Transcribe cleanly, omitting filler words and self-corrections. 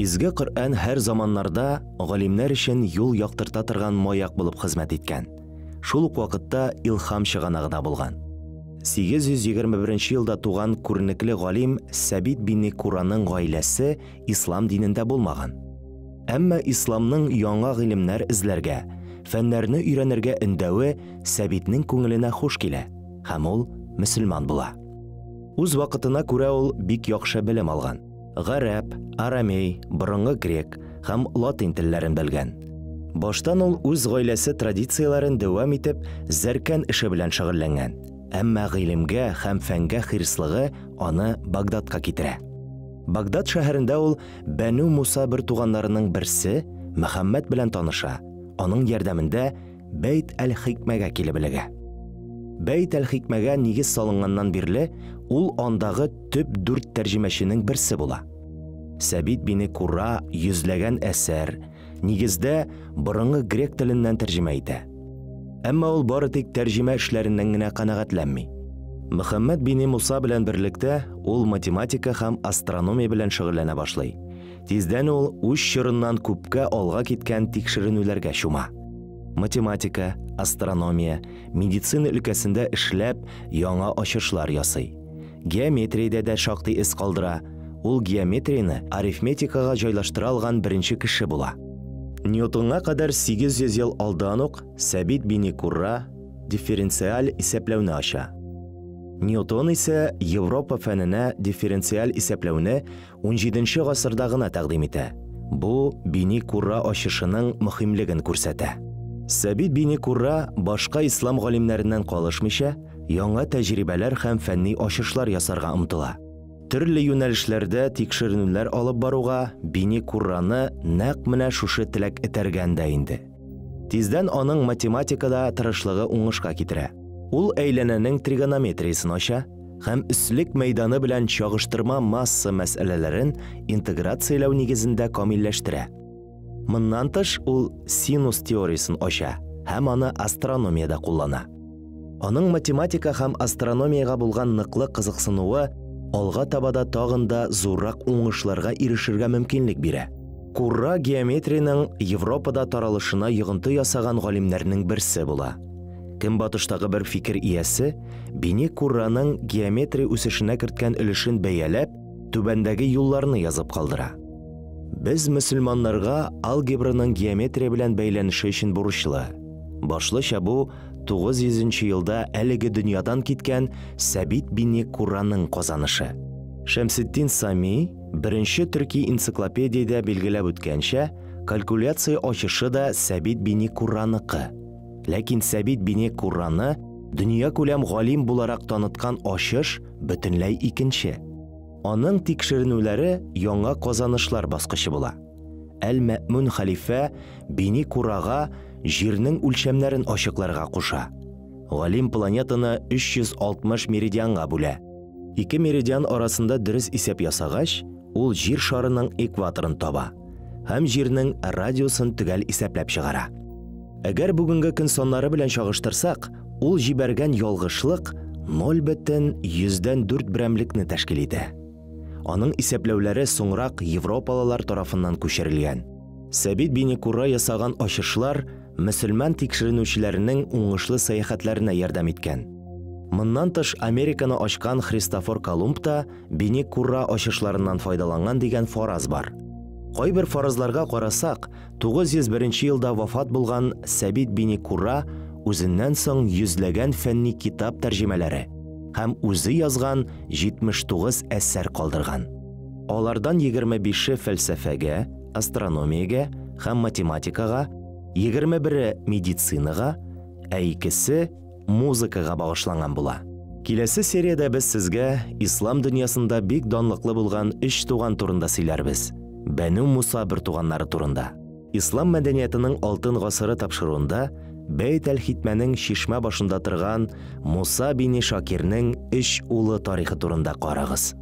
Изге Коръән һәр заманнарда галимнәр өчен юл яктырта торган маяк булып хезмәт иткән. Шул ук вакытта илһам чыганагы да булган. 821 елда туган күренекле галим Сәбит бин Кураның гаиләсе ислам динендә булмаган. Әмма исламның яңа гыйлемнәр эзләргә, фәннәрне өйрәнергә индәве Сәбитнең күңеленә хуш килә, һәм ул мөселман була. Үз вакытына күрә ул бик яхшы белем алган. Гарәп, арамей, борынгы грек һәм латин телләрен белгән. Баштан ул үз гаиләсе традицияләрен дәвам итеп, зәркән эше белән шөгыльләнгән. Әмма гыйлемгә һәм фәнгә хирслыгы аны Багдадка китерә. Багдад шәһәрендә ул Бәну Муса бер туганнарының берсе Мөхәммәд белән таныша. Аның ярдәмендә Бәйт әл-Хикмәгә килеп эләгә. Бәйт әл-Хикмәгә нигез салынганнан бирле ул андагы төп 4 тәрҗемәченең берсе була. Сәбит бин Кура йөзләгән әсәр, нигездә борынгы грек теленнән тәрҗемә итә. Әмма ул бары тик тәрҗемә эшләреннән генә канәгатьләнми. Мөхәммәд бин Муса белән берлектә ул математика һәм астрономия белән шөгыльләнә башлый. Тиздән ул үз чорыннан күпкә алга киткән тикшеренүләргә чума. Математика, астрономия, медицина өлкәсендә эшләп яңа ачышлар ясый. Геометриядә дә шактый эз калдыра. Ул геометрияны арифметикага җайлаштыра алган беренче кеше була. Ньютонга кадәр 800 ел алдан ук Сәбит бин Кура дифференциаль исәпләүне ача. Ньютон исә Европа фәненә дифференциаль исәпләүне 17-нче гасырда гына тәкъдим итә. Бу бин Кура ачышының мөһимлеген күрсәтә. Сәбит бин Кура башка ислам галимнәреннән калышмыйча, яңа тәҗрибәләр һәм фәнни ачышлар ясарга омтыла. Төрле юнәлешләрдә тикшеренүләр алып баруга бин Кураны нәкъ менә шушы теләк этәргән дә инде. Тиздән аның математикада тырышлыгы уңышка китерә. Ул әйләнәнең тригонометриясын ача һәм өслек мәйданы белән чагыштырма масса мәсьәләләрен интеграцияләү нигезендә камилләштерә. Моннан тыш ул синус теориясын ача һәм аны астрономиядә куллана. Аның математика һәм астрономиягә булган ныклы кызыксынуы алга табада тагын да зуррак уңышларга ирешергә мөмкинлек бирә. Кура геометрияның Европада таралышына йогынты ясаган галимнәрнең берсе була. Көнбатыштагы бер фикер иясе бин Кураның геометрия үсешенә керткән өлешен бәяләп, түбәндәге юлларны язып калдыра. Без мөселманнарга алгебраның геометрия белән бәйләнеше өчен бурычлы. Башлыча бу 900 елда әлеге дөньядан киткән Сәбит бин Кураның казанышы. Шәмсетдин Сами беренче төрки энциклопедиядә билгеләп үткәнчә, калькуляция ачышы да Сәбит бин Кураныкы. Ләкин Сәбит бин Кураны дөнья күләм галим буларак таныткан ачыш бөтенләй икенче. Аның тикшеренүләре яңа казанышлар баскычы була. Әл-Мәъмүн хәлифә бин Курага җирнең үлчәмнәрен ачыкларга куша. Галим планетаны 360 меридианга бүлә. 2 меридиан арасында дөрес исәп ясагач, ул җир шарының экваторын таба һәм җирнең радиусын төгәл исәпләп чыгара. Әгәр бүгенге көн саннары белән чагыштырсак, ул җибәргән ялгышлык 0,4 берәмлекне тәшкил итә. Аның исәпләүләре соңрак европалылар тарафыннан күчерелгән. Сәбит бин Кура ясаган ачышлар мөселман тикшеренүчеләренең уңышлы сәяхәтләренә ярдәм иткән. Моннан тыш Американы ачкан Христофор Колумб та бин Кура ачышларыннан файдаланган дигән фараз бар. Кайбер фаразларга карасак, 901 елда вафат булган Сәбит бин Кура үзеннән соң йөзләгән фәнни китап тәрҗемәләре һәм үзе язган 79 әсәр калдырган. Алардан 25-е фәлсәфәгә, астрономиягә һәм математикага, 21-е медицинага, ә 2-се музыкага багышланган була. Киләсе сериядә без сезгә ислам дөньясында бик данлыклы булган 3 туган турында сөйләрбез. Бәну Муса бер туганнары турында. Ислам мәдәниятының алтын гасыры тапшыруында Бәйт әл-Хикмәнең чишмә башында торган Муса бин Шакирның 3 улы тарихы турында карагыз.